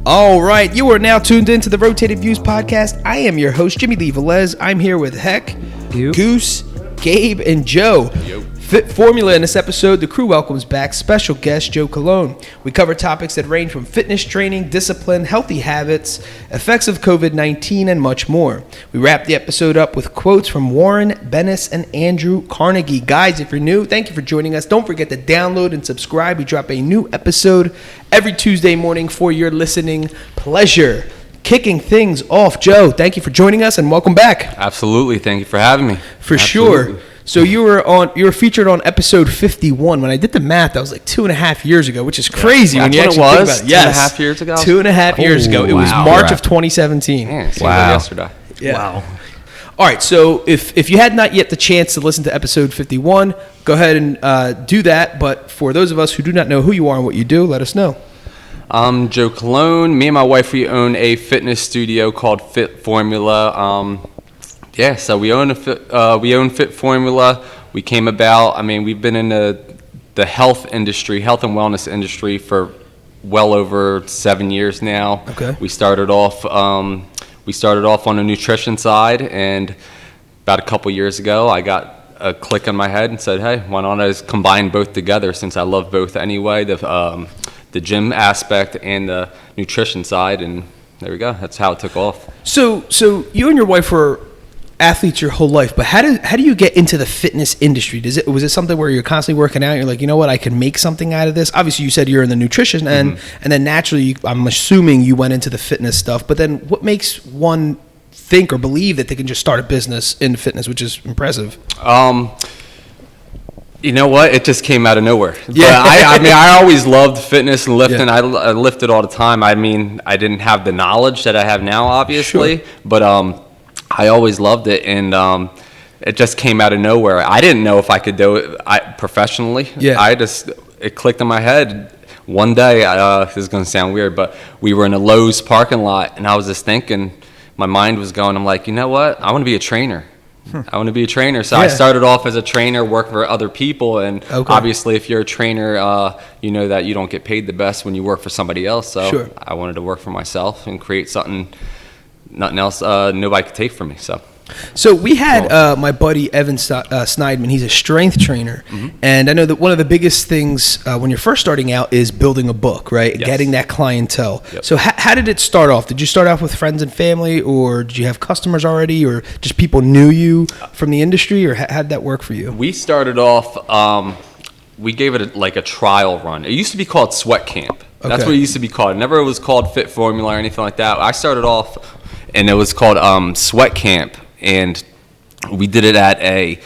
All right, you are now tuned into the Rotated Views podcast. I am your host, Jimmylee Velez. I'm here with Heck, Goose, Gabe, and Joe. Fit Formula. In this episode, the crew welcomes back special guest Joe Cologne. We cover topics that range from fitness training, discipline, healthy habits, effects of COVID-19, and much more. We wrap the episode up with quotes from Warren Bennis and Andrew Carnegie. Guys, if you're new, thank you for joining us. Don't forget to download and subscribe. We drop a new episode every Tuesday morning for your listening pleasure. Kicking things off, Joe, thank you for joining us and welcome back. Absolutely. Thank you for having me. For sure. So you were featured on episode 51. When I did the math, that was like 2.5 years ago, which is crazy when you actually think about it. Yes. 2.5 years ago? 2.5 years ago. It was March of 2017. Man, it seems like yesterday. Yeah. Wow. All right, so if you had not yet the chance to listen to episode 51, go ahead and do that. But for those of us who do not know who you are and what you do, let us know. I'm Joe Cologne. Me and my wife, we own a fitness studio called Fit Formula. So we own Fit Formula. We came about. We've been in the health industry, health and wellness industry for well over 7 years now. Okay. We started off on the nutrition side, and about a couple years ago, I got a click in my head and said, "Hey, why don't I just combine both together? Since I love both anyway, the gym aspect and the nutrition side." And there we go. That's how it took off. So you and your wife were athletes your whole life, but how do you get into the fitness industry? Was it something where you're constantly working out and you're like, you know what, I can make something out of this? Obviously you said you're in the nutrition and then naturally I'm assuming you went into the fitness stuff, but then what makes one think or believe that they can just start a business in fitness, which is impressive? You know what? It just came out of nowhere. Yeah. I always loved fitness and lifting. Yeah. I lifted all the time. I didn't have the knowledge that I have now, obviously, Sure. But I always loved it, and it just came out of nowhere. I didn't know if I could do it professionally. Yeah. It clicked in my head one day. This is going to sound weird, but we were in a Lowe's parking lot, and I was just thinking, my mind was going, I'm like, you know what? I want to be a trainer. I want to be a trainer. So I started off as a trainer, working for other people, and obviously if you're a trainer, you know that you don't get paid the best when you work for somebody else. So sure. I wanted to work for myself and create nothing else nobody could take from me. So we had my buddy Evan Sneidman. He's a strength trainer, and I know that one of the biggest things when you're first starting out is building a book, right? Yes. Getting that clientele. Yep. So how did it start off? Did you start off with friends and family, or did you have customers already, or just people knew you from the industry, or how did that work for you? We started off, we gave it a trial run. It used to be called Sweat Camp. That's what it used to be called. It never was called Fit Formula or anything like that. I started off, and it was called Sweat Camp. And we did it at a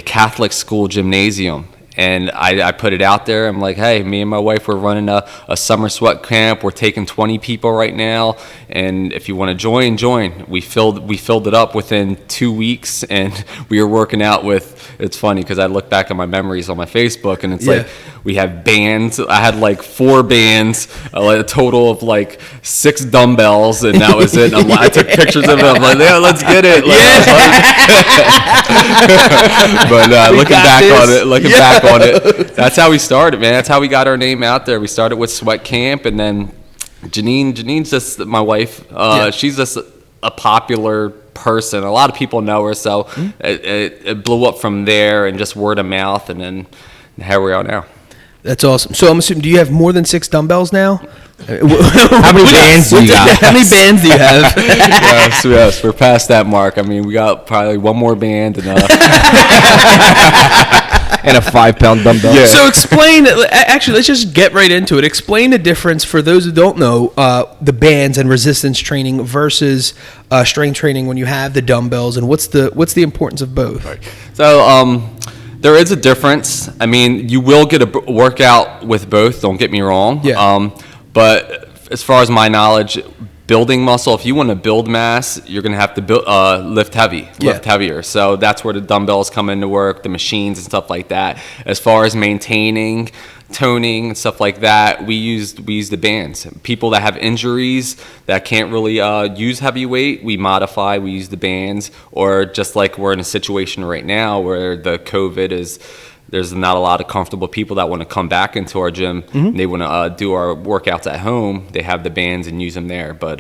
Catholic school gymnasium. And I put it out there. I'm like, hey, me and my wife, we're running a summer sweat camp. We're taking 20 people right now. And if you want to join. We filled it up within 2 weeks. And we were working out it's funny because I look back at my memories on my Facebook. And it's like, we had bands. I had 4 bands, a total of 6 dumbbells. And that was it. And I took pictures of it. I'm like, yeah, let's get it. But looking back on it, that's how we started, man. That's how we got our name out there. We started with Sweat Camp, and then Janine's just my wife. She's just a popular person. A lot of people know her, so it blew up from there, and just word of mouth, and then here we are now. That's awesome. So I'm assuming, do you have more than 6 dumbbells now? How many bands do you got? How many bands do you have? Yes, we're past that mark. We got probably one more band and a 5-pound dumbbell. Yeah. So actually, let's just get right into it. Explain the difference for those who don't know the bands and resistance training versus strength training when you have the dumbbells, and what's the importance of both? Right. So there is a difference. You will get a workout with both. Don't get me wrong. Yeah. But as far as my knowledge, building muscle, if you want to build mass, you're going to have to lift heavier. So that's where the dumbbells come into work, the machines and stuff like that. As far as maintaining, toning and stuff like that, we use the bands. People that have injuries that can't really use heavy weight, we use the bands. Or just like we're in a situation right now where the COVID is there's not a lot of comfortable people that want to come back into our gym. They want to do our workouts at home. They have the bands and use them there. But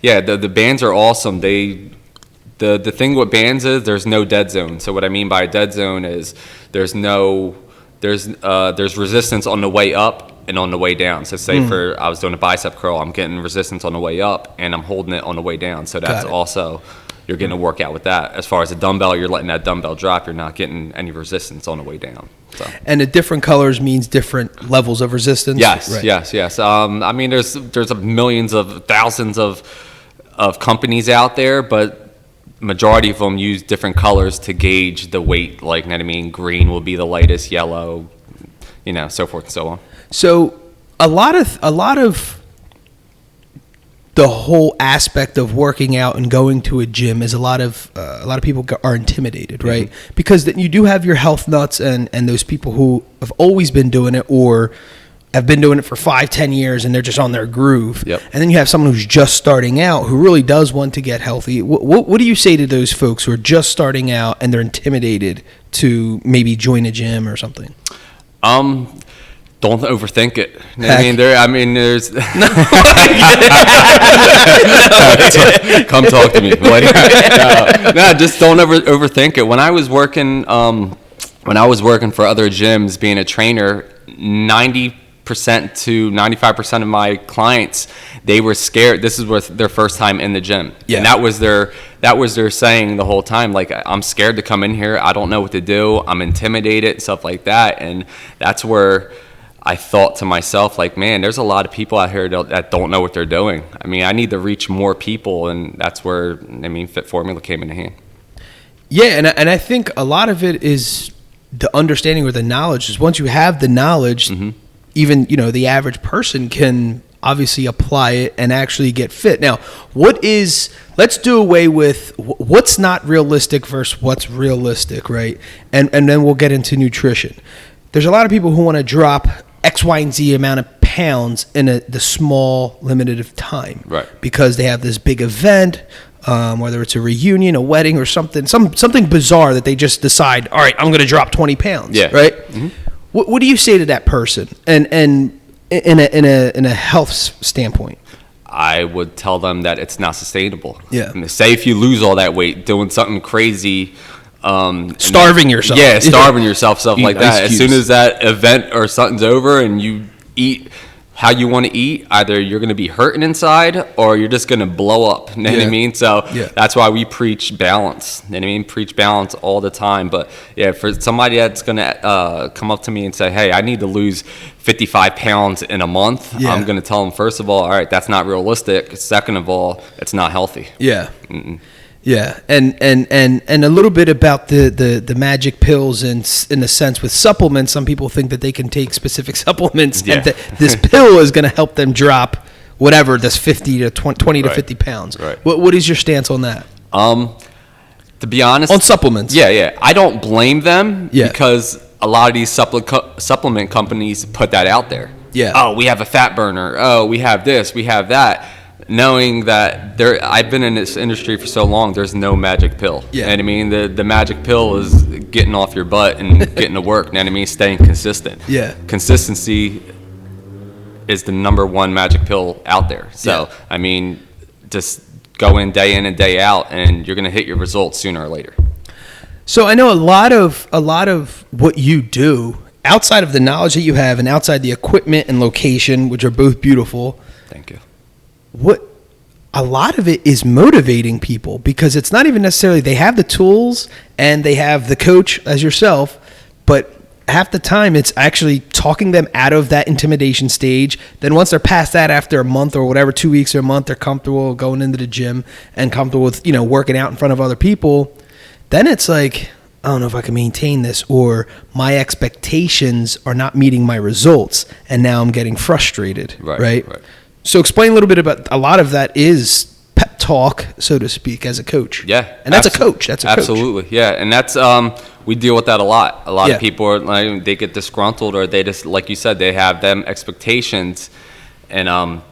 the bands are awesome. The thing with bands is there's no dead zone. So what I mean by a dead zone is there's resistance on the way up and on the way down. So say I was doing a bicep curl, I'm getting resistance on the way up and I'm holding it on the way down. So that's also, you're getting a workout with that. As far as a dumbbell, you're letting that dumbbell drop. You're not getting any resistance on the way down. So. And the different colors means different levels of resistance? Yes, right. yes. I mean, there's millions of thousands of companies out there, but majority of them use different colors to gauge the weight. Like, you know what I mean? Green will be the lightest, yellow, so forth and so on. So a lot of the whole aspect of working out and going to a gym is a lot of people are intimidated, right? Because you do have your health nuts and those people who have always been doing it or have been doing it for 5-10 years and they're just on their groove. Yep. And then you have someone who's just starting out who really does want to get healthy. What do you say to those folks who are just starting out and they're intimidated to maybe join a gym or something? Don't overthink it. There's. Come talk to me. No, just don't overthink it. When I was working for other gyms, being a trainer, 90% to 95% of my clients, they were scared. This was their first time in the gym, and that was their saying the whole time. Like, I'm scared to come in here. I don't know what to do. I'm intimidated, stuff like that, and that's where I thought to myself, like, man, there's a lot of people out here that don't know what they're doing. I mean, I need to reach more people, and that's where, Fit Formula came into hand. Yeah, and I think a lot of it is the understanding or the knowledge. Is once you have the knowledge, even, the average person can obviously apply it and actually get fit. Now, let's do away with what's not realistic versus what's realistic, right? And then we'll get into nutrition. There's a lot of people who want to drop X, Y, and Z amount of pounds in the small, limited of time. Right. Because they have this big event, whether it's a reunion, a wedding, or something bizarre that they just decide, all right, I'm going to drop 20 pounds. Yeah. Right? What do you say to that person? And in a health standpoint? I would tell them that it's not sustainable. Yeah. Say if you lose all that weight doing something crazy, starving yourself. Yeah, starving yourself, stuff like that. Excuse. As soon as that event or something's over and you eat how you want to eat, either you're going to be hurting inside or you're just going to blow up. You know what I mean? So that's why we preach balance. You know what I mean? Preach balance all the time. But yeah, for somebody that's going to come up to me and say, hey, I need to lose 55 pounds in a month, I'm going to tell them, first of all right, that's not realistic. Second of all, it's not healthy. Yeah. Yeah, and a little bit about the magic pills in the sense with supplements. Some people think that they can take specific supplements and that this pill is going to help them drop whatever, this 20 to 50 pounds. Right. What is your stance on that? To be honest, on supplements. Yeah. I don't blame them because a lot of these supplement companies put that out there. Yeah. Oh, we have a fat burner. Oh, we have this. We have that. Knowing that I've been in this industry for so long, there's no magic pill. Yeah. And I mean, the magic pill is getting off your butt and getting to work. And I mean, staying consistent. Yeah. Consistency is the number one magic pill out there. So, I mean, just go in and day out, and you're going to hit your results sooner or later. So I know a lot of what you do, outside of the knowledge that you have and outside the equipment and location, which are both beautiful. Thank you. A lot of it is motivating people, because it's not even necessarily they have the tools and they have the coach as yourself, but half the time it's actually talking them out of that intimidation stage. Then once they're past that, after a month or whatever, 2 weeks or a month, they're comfortable going into the gym and comfortable with, working out in front of other people. Then it's like, I don't know if I can maintain this, or my expectations are not meeting my results, and now I'm getting frustrated. Right. So explain a little bit about, a lot of that is pep talk, so to speak, as a coach. Yeah. And that's a coach. That's a coach. Absolutely. Yeah. And that's, we deal with that a lot. A lot of people are like, they get disgruntled, or they just, like you said, they have them expectations, and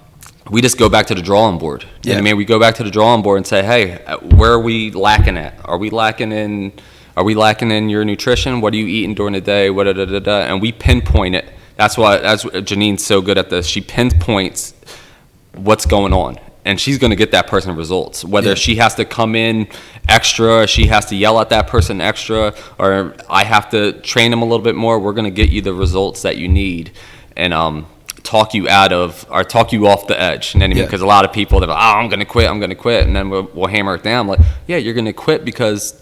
we just go back to the drawing board. You know what I mean? We go back to the drawing board and say, hey, where are we lacking at? Are we lacking in Are we lacking in your nutrition? What are you eating during the day? And we pinpoint it. That's why Janine's so good at this. She pinpoints what's going on, and she's going to get that person results. Whether she has to come in extra, she has to yell at that person extra, or I have to train them a little bit more, we're going to get you the results that you need, and talk you off the edge. You know what I mean? Because a lot of people, they're like, oh, I'm going to quit, and then we'll hammer it down. Like, yeah, you're going to quit because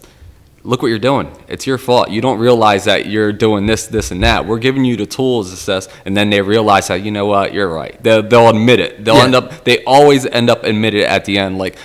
look what you're doing. It's your fault. You don't realize that you're doing this, and that. We're giving you the tools, and then they realize that, you know what, you're right. They'll admit it. They always end up admitting it at the end, like,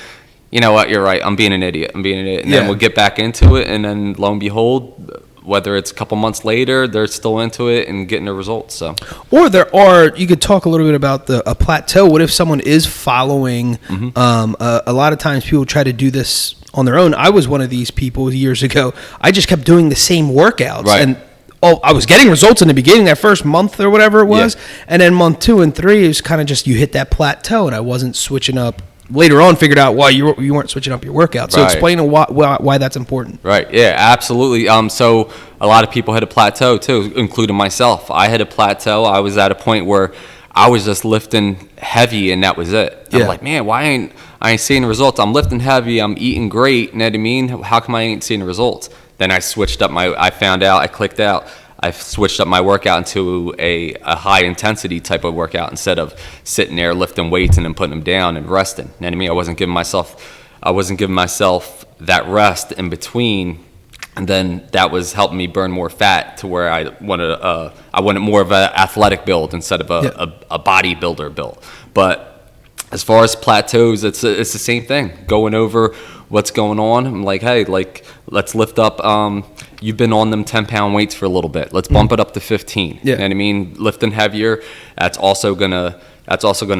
you know what, you're right. I'm being an idiot. And then we'll get back into it, and then lo and behold, whether it's a couple months later, they're still into it and getting the results. So, or you could talk a little bit about a plateau. What if someone is following? A lot of times people try to do this on their own. I was one of these people years ago. I just kept doing the same workouts, and I was getting results in the beginning, that first month or whatever it was, and then month 2 and 3 it was kind of just you hit that plateau, and I wasn't switching up. Later on, figured out why you weren't switching up your workout. So explain why that's important. Right. Yeah. Absolutely. So a lot of people hit a plateau too, including myself. I hit a plateau. I was at a point where I was just lifting heavy, and that was it. I'm like, man, why I ain't seeing the results? I'm lifting heavy. I'm eating great. You know what I mean? How come I ain't seeing the results? Then I switched up I clicked out. I switched up my workout into a high intensity type of workout instead of sitting there lifting weights and then putting them down and resting. You know what I mean? I wasn't giving myself that rest in between, and then that was helping me burn more fat to where I wanted more of an athletic build instead of a bodybuilder build. But as far as plateaus, it's the same thing. Going over what's going on. I'm like, hey, let's lift up. You've been on them 10-pound weights for a little bit. Let's bump it up to 15. You know what I mean? Lifting heavier. That's also gonna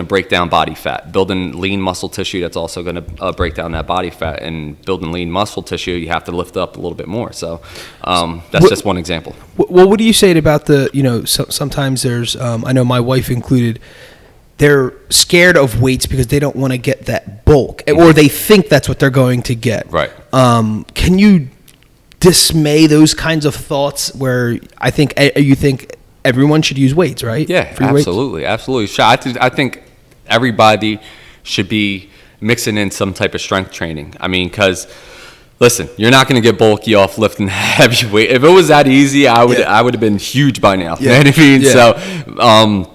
break down body fat. Building lean muscle tissue. That's also gonna break down that body fat. And building lean muscle tissue, you have to lift up a little bit more. So that's just one example. Well, what do you say about sometimes there's I know my wife included. They're scared of weights because they don't want to get that bulk, or they think that's what they're going to get. Right. Can you dismay those kinds of thoughts where you think everyone should use weights, right? Yeah, absolutely. Sure. I think everybody should be mixing in some type of strength training. I mean, because listen, you're not going to get bulky off lifting heavy weight. If it was that easy, I would have been huge by now. You know what I mean? So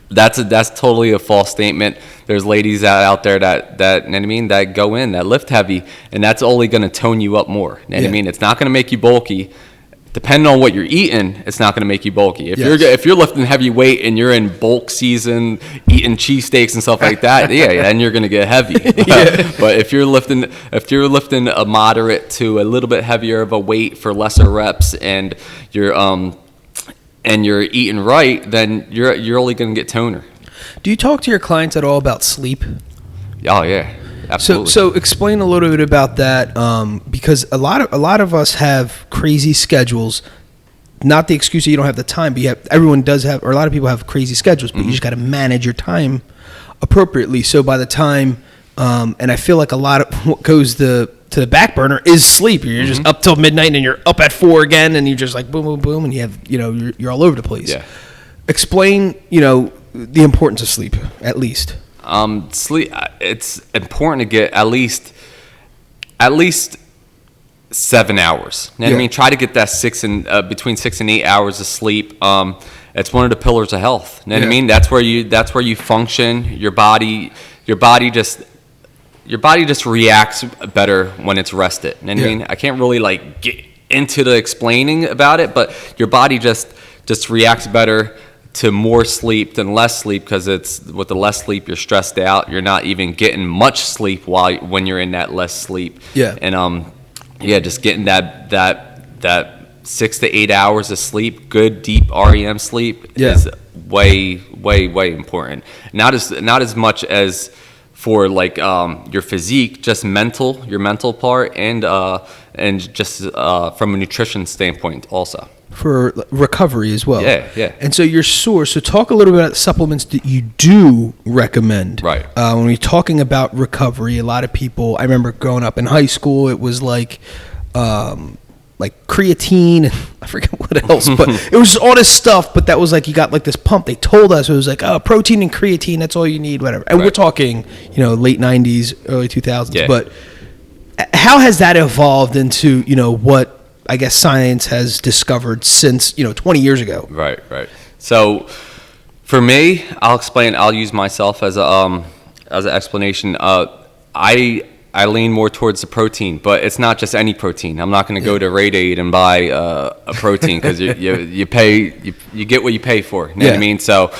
that's totally a false statement. There's ladies out there that you know what I mean, that go in, that lift heavy, and that's only going to tone you up more. You know what I mean? It's not going to make you bulky. Depending on what you're eating, it's not going to make you bulky. If you're lifting heavy weight and you're in bulk season, eating cheesesteaks and stuff like that, then you're going to get heavy. But if you're lifting a moderate to a little bit heavier of a weight for lesser reps, and you're eating right, then you're only going to get toner. Do you talk to your clients at all about sleep? Oh yeah, absolutely. So explain a little bit about that, because a lot of us have crazy schedules. Not the excuse that you don't have the time, but everyone does have, or a lot of people have crazy schedules, but you just got to manage your time appropriately. So by the time, and I feel like a lot of what goes to the back burner is sleep. You're just up till midnight, and you're up at 4 again, and you're just like boom, boom, boom, and you have you're all over the place. Yeah. Explain the importance of sleep, at least. Sleep. It's important to get at least 7 hours. You know what I mean? Try to get that between 6 and 8 hours of sleep. It's one of the pillars of health. You know what I mean? That's where you function. Your body just reacts better when it's rested. You know what I mean? I can't really get into the explaining about it, but your body just reacts better to more sleep than less sleep, because with the less sleep you're stressed out. You're not even getting much sleep when you're in that less sleep. And just getting that 6 to 8 hours of sleep, good deep REM sleep is way important. Not as much as for your physique, just your mental part, and just from a nutrition standpoint also. For recovery as well. Yeah. And so your source, so talk a little bit about supplements that you do recommend. Right. When we're talking about recovery, a lot of people, I remember growing up in high school, it was like creatine, and I forget what else, but it was all this stuff. But that was like, you got like this pump. They told us it was like, oh, protein and creatine, that's all you need, whatever. And we're talking, late 90s, early 2000s. Yeah. But how has that evolved into, what I guess science has discovered since, 20 years ago? Right. So for me, I'll use myself as an explanation. I lean more towards the protein, but it's not just any protein. I'm not going to go to Rite Aid and buy a protein, because you get what you pay for. You know what I mean? So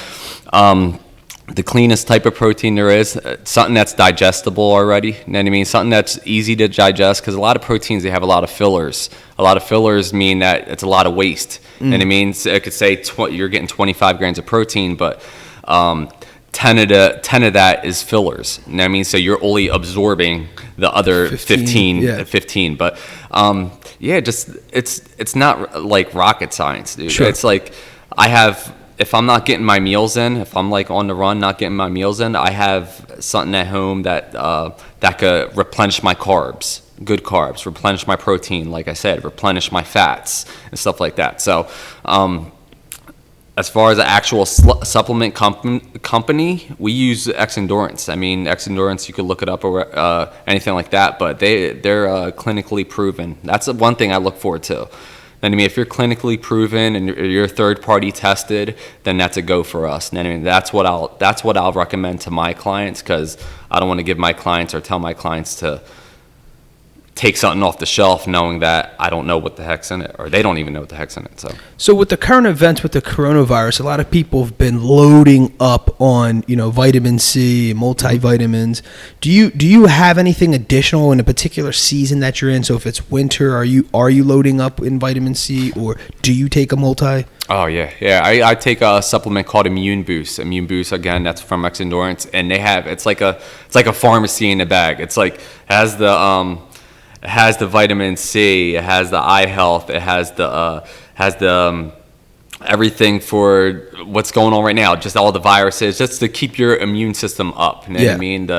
the cleanest type of protein there is, something that's digestible already. You know what I mean? Something that's easy to digest, because a lot of proteins, they have a lot of fillers. A lot of fillers mean that it's a lot of waste. You know what I mean? So it could say you're getting 25 grams of protein, but 10 of that is fillers. You know what I mean? So you're only absorbing the other 15. But it's not like rocket science, dude. Sure. It's like, if I'm not getting my meals in, if I'm like on the run, not getting my meals in, I have something at home that could replenish my carbs, good carbs, replenish my protein, like I said, replenish my fats and stuff like that. So as far as the actual supplement company, we use X-Endurance. I mean, X-Endurance, you could look it up or anything like that, but they're clinically proven. That's the one thing I look forward to. I mean, if you're clinically proven and you're third-party tested, then that's a go for us. And I mean, that's what I'll recommend to my clients, because I don't want to give my clients or tell my clients to take something off the shelf knowing that I don't know what the heck's in it, or they don't even know what the heck's in it. So with the current events with the coronavirus, a lot of people have been loading up on, vitamin C, multivitamins. Do you have anything additional in a particular season that you're in? So if it's winter, are you loading up in vitamin C, or do you take a multi? Oh yeah. I take a supplement called Immune Boost. Immune Boost, again, that's from X-Endurance, and it's like a pharmacy in a bag. It's like it has the vitamin C, it has the eye health, it has the everything for what's going on right now, just all the viruses, just to keep your immune system up. You know what I mean?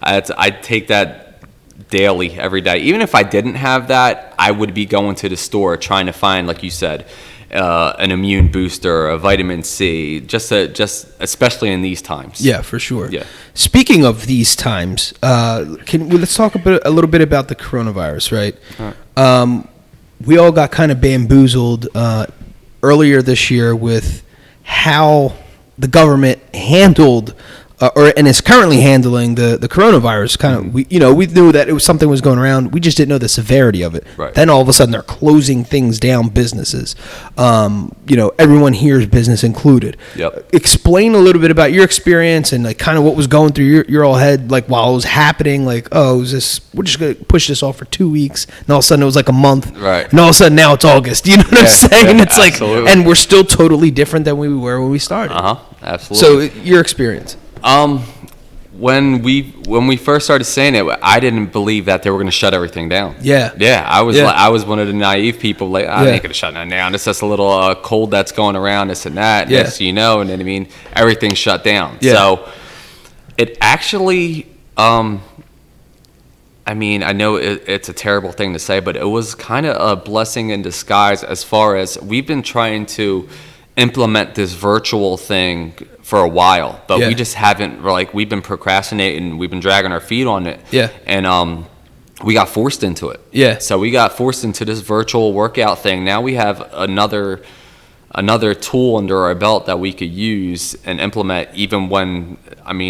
I take that daily, every day. Even if I didn't have that, I would be going to the store trying to find, like you said, an immune booster, a vitamin C, just especially in these times. Yeah, for sure. Yeah. Speaking of these times, let's talk a little bit about the coronavirus, right? All right. We all got kind of bamboozled earlier this year with how the government handled and is currently handling the coronavirus. Kind of, we knew that something was going around. We just didn't know the severity of it. Right. Then all of a sudden they're closing things down, businesses. Everyone here's business included. Yep. Explain a little bit about your experience and like kind of what was going through your all head, like while it was happening. Like, we're just gonna push this off for 2 weeks, and all of a sudden it was like a month. Right. And all of a sudden now it's August. You know what I'm saying? Yeah, it's like, absolutely. and we're still totally different than we were when we started. Absolutely. So your experience. When we first started saying it, I didn't believe that they were going to shut everything down. Yeah. I was one of the naive people. Like, I ain't going to shut nothing down. It's just a little cold that's going around, this and that. Yeah. Next, and then I mean, everything's shut down. Yeah. So it actually, I mean, I know it's a terrible thing to say, but it was kind of a blessing in disguise, as far as we've been trying to implement this virtual thing for a while, but we just haven't, we've been procrastinating, we've been dragging our feet on it. Yeah. And we got forced into it. Yeah. So we got forced into this virtual workout thing. Now we have another tool under our belt that we could use and implement, even when,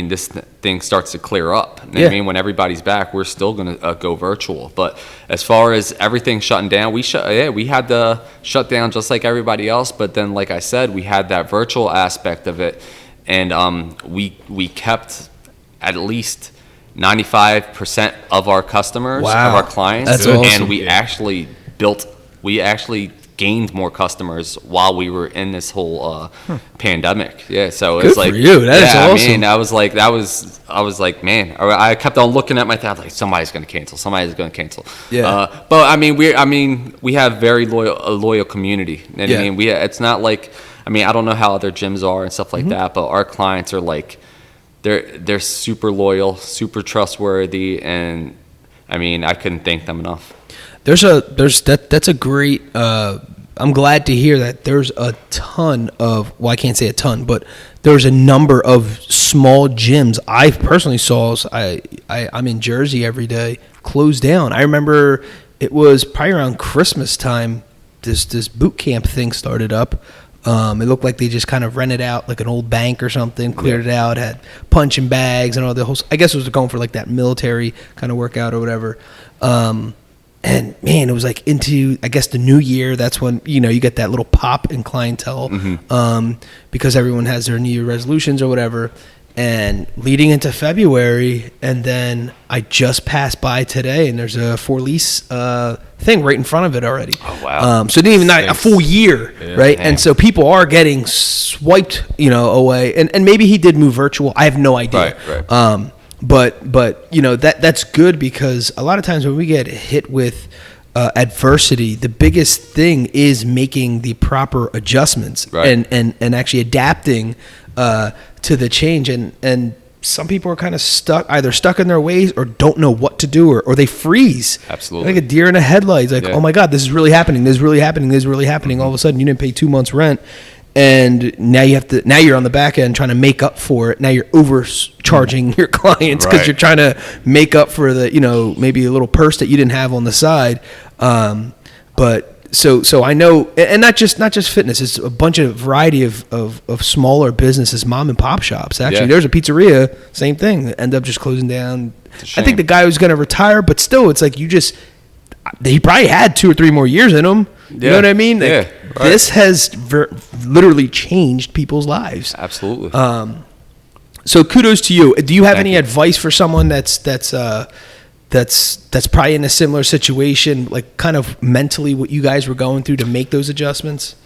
this thing starts to clear up. You know what I mean? When everybody's back, we're still going to go virtual. But as far as everything shutting down, we had to shut down just like everybody else. But then, like I said, we had that virtual aspect of it. And we kept at least 95% of our customers, of our clients. That's awesome. And we actually gained more customers while we were in this whole pandemic. Yeah, so it was like, for you. That is awesome. I was like, man, I kept on looking at my thing, like, somebody's going to cancel. Yeah. But we have very loyal community. And Yeah. It's not like, I don't know how other gyms are and stuff like that, but our clients are like, they're super loyal, super trustworthy, and I couldn't thank them enough. That's a great. I'm glad to hear that there's a ton of. Well, I can't say a ton, but there's a number of small gyms I personally saw. I'm in Jersey every day. Closed down. I remember it was probably around Christmas time. This boot camp thing started up. It looked like they just kind of rented out like an old bank or something, cleared it out, had punching bags and all the whole. I guess it was going for like that military kind of workout or whatever. And man, it was like into, I guess, the new year. That's when, you get that little pop in clientele, because everyone has their New Year resolutions or whatever. And leading into February, and then I just passed by today, and there's a for lease thing right in front of it already. Oh wow! So it didn't even not a full year, right? Damn. And so people are getting swiped, away. And maybe he did move virtual. I have no idea. Right. But that's good, because a lot of times when we get hit with adversity, the biggest thing is making the proper adjustments, right, and actually adapting to the change. And some people are kind of either stuck in their ways or don't know what to do, or they freeze. Absolutely. Like a deer in the headlights. Like, oh my God, this is really happening. This is really happening. This is really happening. All of a sudden, you didn't pay 2 months rent. And now you're on the back end trying to make up for it. Now you're overcharging your clients because you're trying to make up for the, maybe a little purse that you didn't have on the side. But so I know, and not just fitness, it's a bunch of variety of smaller businesses, mom and pop shops. Actually, there's a pizzeria, same thing, that end up just closing down. I think the guy was going to retire, but still, it's like he probably had 2 or 3 more years in him. You know what I mean? Like, this has literally changed people's lives. Absolutely. So kudos to you. Do you have any advice for someone that's probably in a similar situation, like kind of mentally what you guys were going through to make those adjustments?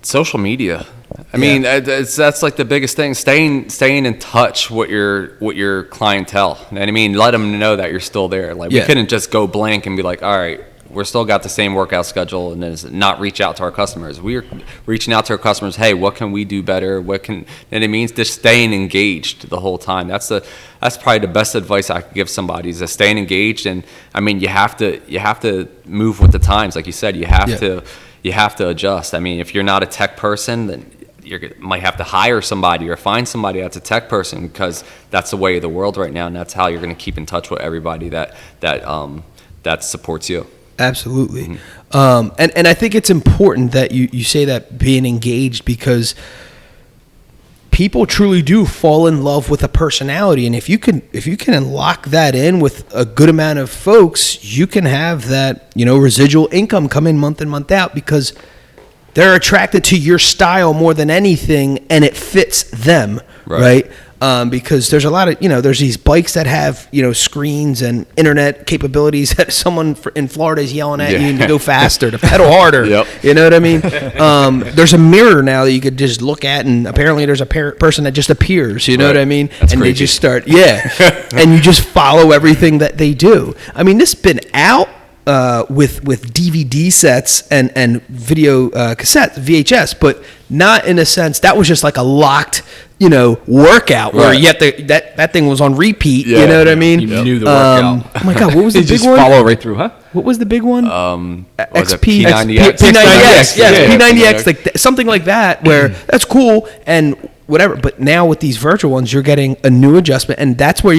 Social media. I mean, that's like the biggest thing. Staying in touch with your clientele. And I mean, let them know that you're still there. Like we couldn't just go blank and be like, all right, we're still got the same workout schedule, and then not reach out to our customers. We're reaching out to our customers. Hey, what can we do better? And it means just staying engaged the whole time. That's probably the best advice I could give somebody, is staying engaged. And I mean, you have to move with the times, like you said. You have to adjust. I mean, if you're not a tech person, then you might have to hire somebody or find somebody that's a tech person, because that's the way of the world right now, and that's how you're going to keep in touch with everybody that supports you. Absolutely. And I think it's important that you say that, being engaged, because people truly do fall in love with a personality. And if you can lock that in with a good amount of folks, you can have that, residual income come in month in, month out, because they're attracted to your style more than anything, and it fits them, right? Because there's a lot of, there's these bikes that have, screens and internet capabilities that someone in Florida is yelling at you to go faster, to pedal harder. You know what I mean? There's a mirror now that you could just look at, and apparently there's a person that just appears, you know what I mean? That's and crazy. They just start, and you just follow everything that they do. I mean, this has been out with DVD sets and video cassettes, VHS, but not in a sense that was just like a locked, workout where you have to, that thing was on repeat. You know what I mean? You knew the workout. Oh my God, what was the big just one? Follow right through, huh? What was the big one? XP P90X. P90X, P90X, like something like that, where that's cool and whatever. But now with these virtual ones, you're getting a new adjustment, and that's where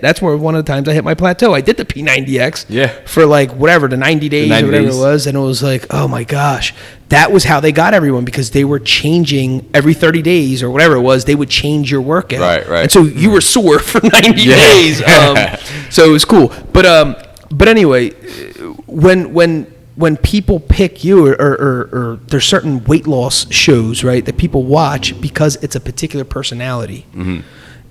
that's where one of the times I hit my plateau. I did the P90X for like whatever, the 90 days or whatever it was, and it was like, oh my gosh, that was how they got everyone, because they were changing every 30 days or whatever it was. They would change your workout, right. And so you were sore for 90 days. So it was cool. But anyway, when people pick you, or there's certain weight loss shows, right, that people watch because it's a particular personality.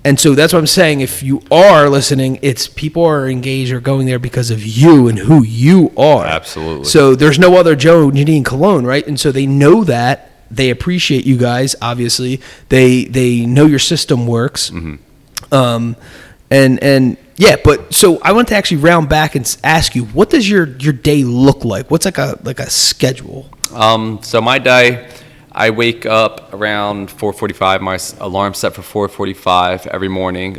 And so that's what I'm saying. If you are listening, it's people are engaged or going there because of you and who you are. Absolutely. So there's no other Joe, Janine, Cologne, right? And so they know that. They appreciate you guys, obviously. They know your system works. But so I want to actually round back and ask you, what does your day look like? What's like a schedule? So my day, I wake up around 4:45. My alarm set for 4:45 every morning.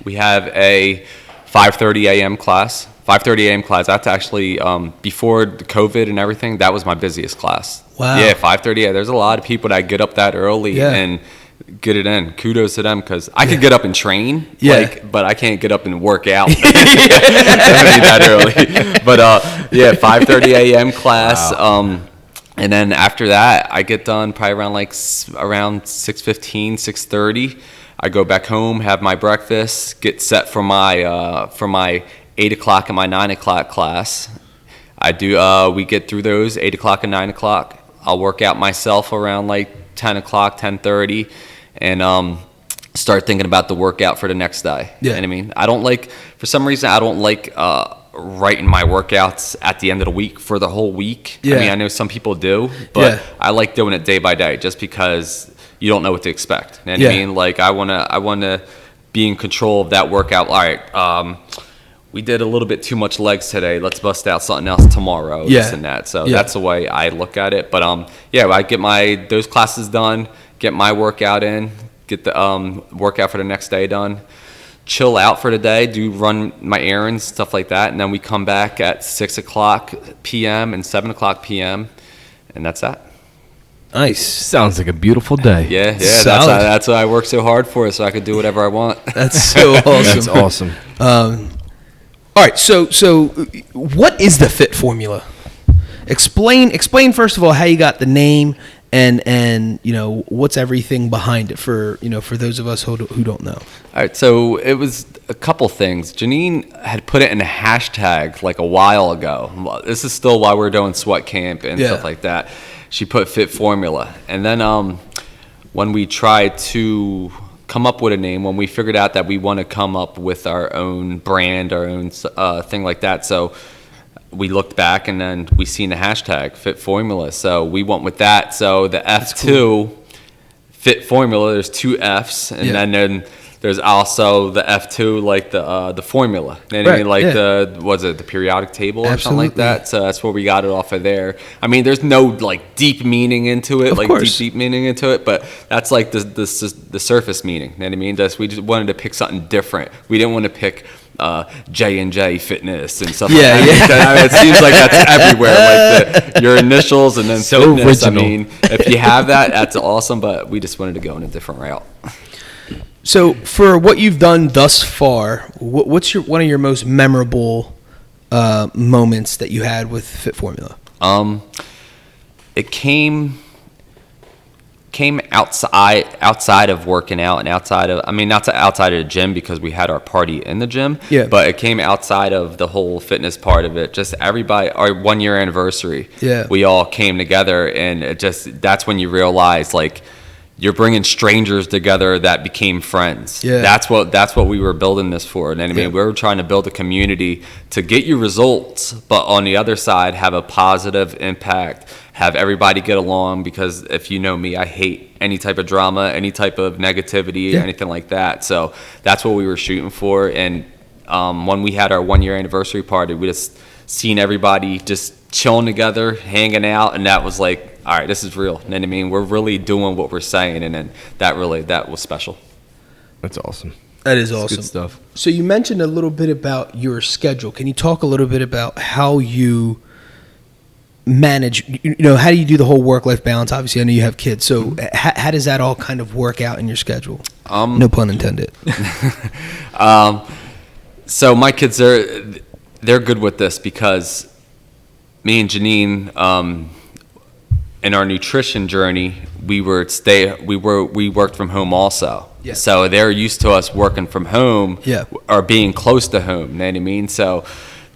We have a 5:30 a.m. class 5:30 a.m. class. That's actually before the COVID and everything. That was my busiest class. Wow. Yeah, 5:30. Yeah, there's a lot of people that get up that early and get it in. Kudos to them, because I could get up and train, but I can't get up and work out that early. But 5:30 a.m. class. Wow. And then after that, I get done probably around 6:15, 6:30. I go back home, have my breakfast, get set for my 8 o'clock and my 9 o'clock class. We get through those 8 o'clock and 9 o'clock. I'll work out myself around like 10 o'clock, 10:30, and start thinking about the workout for the next day. Yeah. You know what I mean? For some reason, I don't like writing my workouts at the end of the week for the whole week. Yeah. I mean, I know some people do, but I like doing it day by day just because you don't know what to expect. You know what I mean? Like, I wanna be in control of that workout. All right, we did a little bit too much legs today. Let's bust out something else tomorrow. This and that. So that's the way I look at it. But I get those classes done, get my workout in, get the workout for the next day done, chill out for the day, run my errands, stuff like that, and then we come back at 6 o'clock p.m. and 7 o'clock p.m. and that's that. Nice. Sounds like a beautiful day. Yeah. That's why I work so hard for, so I could do whatever I want. That's so awesome. That's awesome. All right, so what is the Fit Formula? Explain first of all how you got the name, and what's everything behind it for those of us who don't know. All right, so it was a couple things. Janine had put it in a hashtag like a while ago. This is still while we're doing sweat camp and stuff like that. She put Fit Formula, and then when we tried to come up with a name, when we figured out that we want to come up with our own brand, our own thing like that, so we looked back and then we seen the hashtag Fit Formula, so we went with that. So the F2 cool. Fit Formula, there's two F's, and then there's also the F2, like the formula. You know what I mean? Like the periodic table or something like that. So that's where we got it off of there. I mean, there's no like deep meaning into it, deep meaning into it, but that's like the surface meaning. You know what I mean? We just wanted to pick something different. We didn't want to pick J&J Fitness and stuff like that. I mean, it seems like that's everywhere, like your initials and then so fitness. Original. I mean, if you have that, that's awesome, but we just wanted to go in a different route. So for what you've done thus far, what's one of your most memorable moments that you had with Fit Formula? It came outside of working out and outside of the gym, because we had our party in the gym. Yeah. But it came outside of the whole fitness part of it. Just everybody, our 1 year anniversary. Yeah. We all came together, and that's when you realize, like, you're bringing strangers together that became friends. Yeah. That's what we were building this for. And I mean, we were trying to build a community to get you results, but on the other side, have a positive impact, have everybody get along, because if you know me, I hate any type of drama, any type of negativity, anything like that. So that's what we were shooting for. And when we had our 1 year anniversary party, we just seen everybody just chilling together, hanging out, and that was like, all right, this is real. You know what I mean? We're really doing what we're saying, and then that was special. That's awesome. That is awesome. Good stuff. So you mentioned a little bit about your schedule. Can you talk a little bit about how you manage, how do you do the whole work-life balance? Obviously, I know you have kids. So how does that all kind of work out in your schedule? No pun intended. So my kids, they're good with this, because me and Janine, in our nutrition journey, we worked from home also. Yeah. So they're used to us working from home or being close to home. You know what I mean? So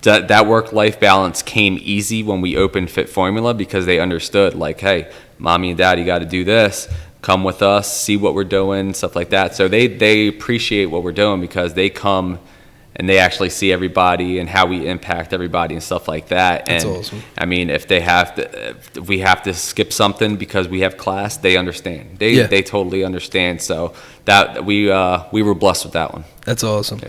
that work-life balance came easy when we opened Fit Formula, because they understood, like, hey, mommy and daddy got to do this. Come with us, see what we're doing, stuff like that. So they appreciate what we're doing, because they come and they actually see everybody and how we impact everybody and stuff like that. That's awesome. I mean, if we have to skip something because we have class, they understand. They totally understand. So that we were blessed with that one. That's awesome.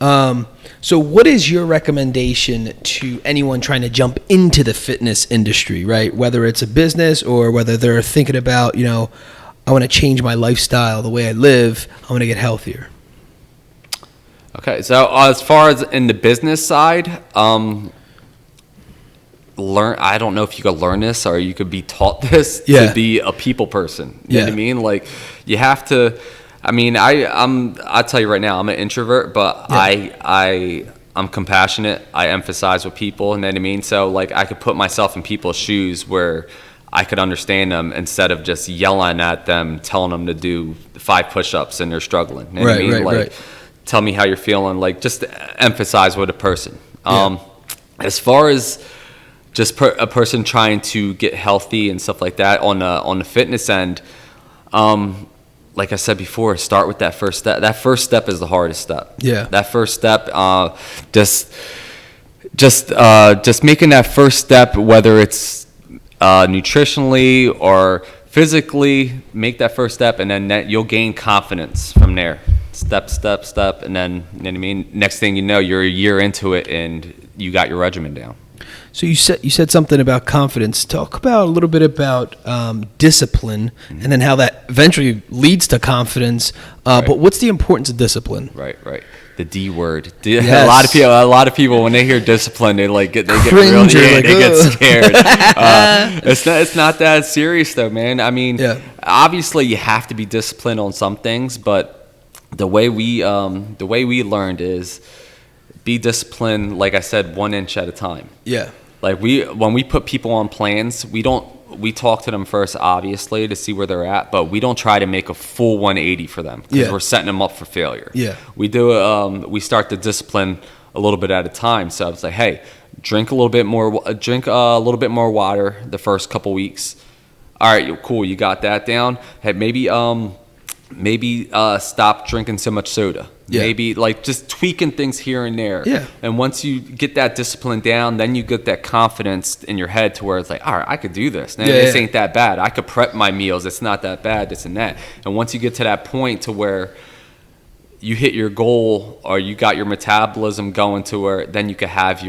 Yeah. So what is your recommendation to anyone trying to jump into the fitness industry, right? Whether it's a business or whether they're thinking about, I want to change my lifestyle, the way I live, I want to get healthier. Okay, so as far as in the business side, I don't know if you could learn this or you could be taught this to be a people person. You know what I mean? Like, you have to. I mean, I'll tell you right now, I'm an introvert, but I'm compassionate. I empathize with people, you know what I mean? So, like, I could put myself in people's shoes where I could understand them instead of just yelling at them, telling them to do 5 push-ups and they're struggling. You know what I mean? Like, tell me how you're feeling. Like, just emphasize with a person. As far as just a person trying to get healthy and stuff like that on the fitness end, like I said before, start with that first step. That first step is the hardest step. Yeah. That first step, just making that first step, whether it's nutritionally or physically, make that first step, and then you'll gain confidence from there. Step, and then, you know what I mean? Next thing you know, you're a year into it, and you got your regimen down. So you said something about confidence. Talk about a little bit about discipline, and then how that eventually leads to confidence. But what's the importance of discipline? Right. The D word. Yes. A lot of people when they hear discipline, they get get scared. It's not that serious though, man. I mean, obviously you have to be disciplined on some things, but the way we learned is be disciplined. Like I said, 1 inch at a time. Yeah. Like when we put people on plans, we talk to them first, obviously, to see where they're at, but we don't try to make a full 180 for them because we're setting them up for failure. Yeah. We we start the discipline a little bit at a time. So it's like, hey, drink a little bit more water the first couple weeks. All right, cool, you got that down. Hey, maybe stop drinking so much soda. Yeah. Maybe like just tweaking things here and there. Yeah. And once you get that discipline down, then you get that confidence in your head to where it's like, all right, I could do this. This ain't that bad. I could prep my meals. It's not that bad, this and that. And once you get to that point to where you hit your goal or you got your metabolism going to where then you could have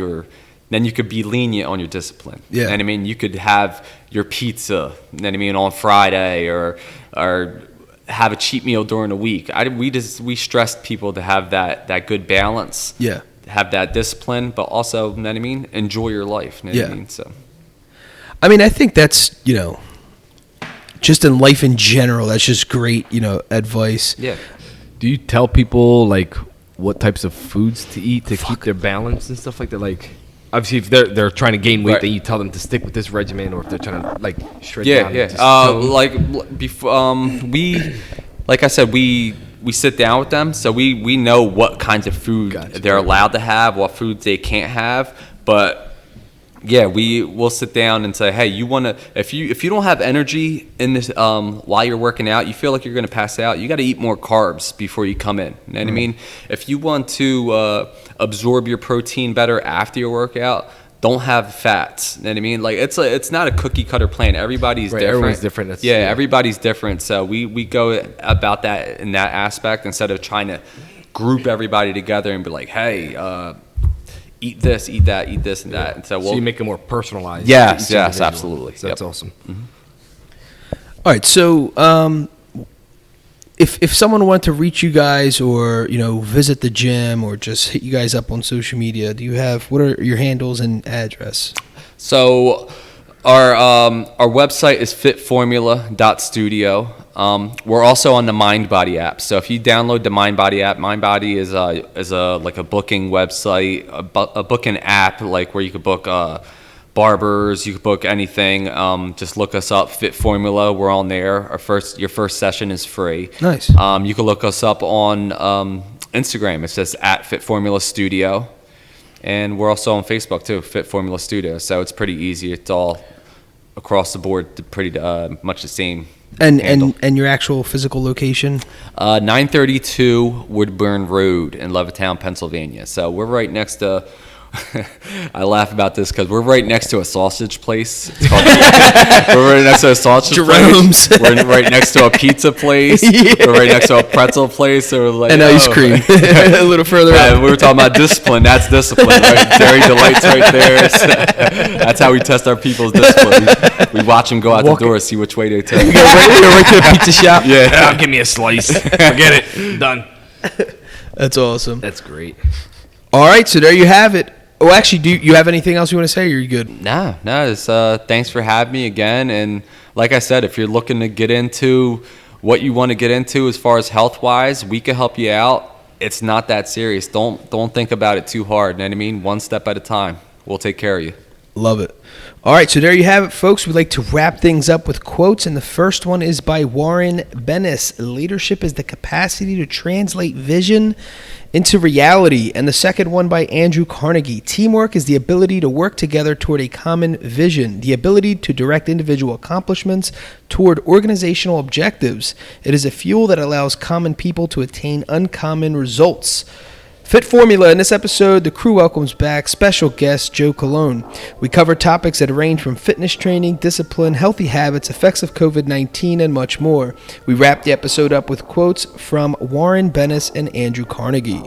then you could be lenient on your discipline. Yeah. And I mean, you could have your pizza, on Friday or have a cheat meal during the week. We stressed people to have that good balance. Yeah. Have that discipline, but also, enjoy your life. So. I mean, I think that's, just in life in general, that's just great, advice. Yeah. Do you tell people like what types of foods to eat to keep their balance and stuff like that? Like, obviously, if they're trying to gain weight, then you tell them to stick with this regimen, or if they're trying to like shred down. Like I said, we sit down with them, so we know what kinds of food they're allowed to have, what foods they can't have. But yeah, we'll sit down and say, hey, you want to if you don't have energy in this while you're working out, you feel like you're going to pass out, you got to eat more carbs before you come in. You know what I mean? If you want to absorb your protein better after your workout, don't have fats. You know what I mean? Like it's not a cookie cutter plan. Everybody's different. Everyone's different. Everybody's different. So we go about that in that aspect instead of trying to group everybody together and be like, hey, eat this, eat that, eat this and that. And so you make it more personalized. Yes, absolutely. So that's awesome. Mm-hmm. All right, so if someone wanted to reach you guys or visit the gym or just hit you guys up on social media, what are your handles and address? So our website is fitformula.studio. We're also on the MindBody app. So if you download the MindBody app, MindBody is a booking website, a booking app, like where you could book barbers, you could book anything. Just look us up, Fit Formula. We're on there. Your first session is free. Nice. You can look us up on Instagram. It's just at Fit Formula Studio, and we're also on Facebook too, Fit Formula Studio. So it's pretty easy. It's all across the board, pretty much the same. And your actual physical location? 932 Woodburn Road in Levittown, Pennsylvania. So we're right next to. I laugh about this because we're right next to a sausage place. We're right next to a sausage Jerome's. Place. We're right next to a pizza place. Yeah. We're right next to a pretzel place. So we're like, and ice cream. A little further up. We were talking about discipline. That's discipline, right? Dairy Delight's right there. So that's how we test our people's discipline. We watch them go out the door, see which way they take. Go right to the pizza shop. Yeah. Give me a slice. Forget it. Done. That's awesome. That's great. All right, so there you have it. Oh, actually, do you have anything else you want to say, or are you good? No. It's, thanks for having me again. And like I said, if you're looking to get into what you want to get into as far as health-wise, we can help you out. It's not that serious. Don't think about it too hard. You know what I mean? One step at a time. We'll take care of you. Love it. All right, so there you have it, folks. We'd like to wrap things up with quotes, and the first one is by Warren Bennis. Leadership is the capacity to translate vision into reality. And the second one by Andrew Carnegie. Teamwork is the ability to work together toward a common vision, the ability to direct individual accomplishments toward organizational objectives. It is a fuel that allows common people to attain uncommon results. Fit Formula. In this episode, the crew welcomes back special guest Joe Colon. We cover topics that range from fitness training, discipline, healthy habits, effects of COVID-19, and much more. We wrap the episode up with quotes from Warren Bennis and Andrew Carnegie.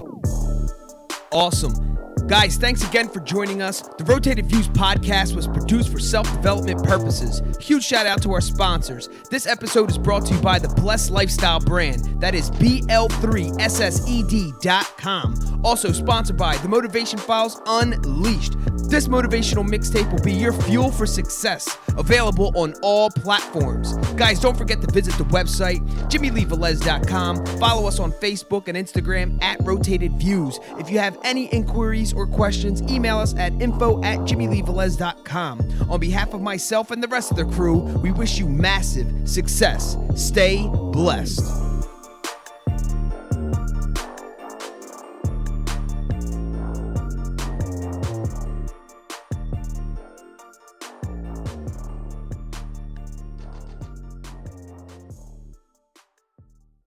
Awesome. Guys, thanks again for joining us. The Rotated Views podcast was produced for self-development purposes. Huge shout out to our sponsors. This episode is brought to you by the Blessed Lifestyle brand. That is BL3SSED.com. Also sponsored by The Motivation Files Unleashed. This motivational mixtape will be your fuel for success. Available on all platforms. Guys, don't forget to visit the website, JimmyleeVelez.com. Follow us on Facebook and Instagram at Rotated Views. If you have any inquiries or questions, email us at info@JimmyleeVelez.com. On behalf of myself and the rest of the crew, we wish you massive success. Stay blessed.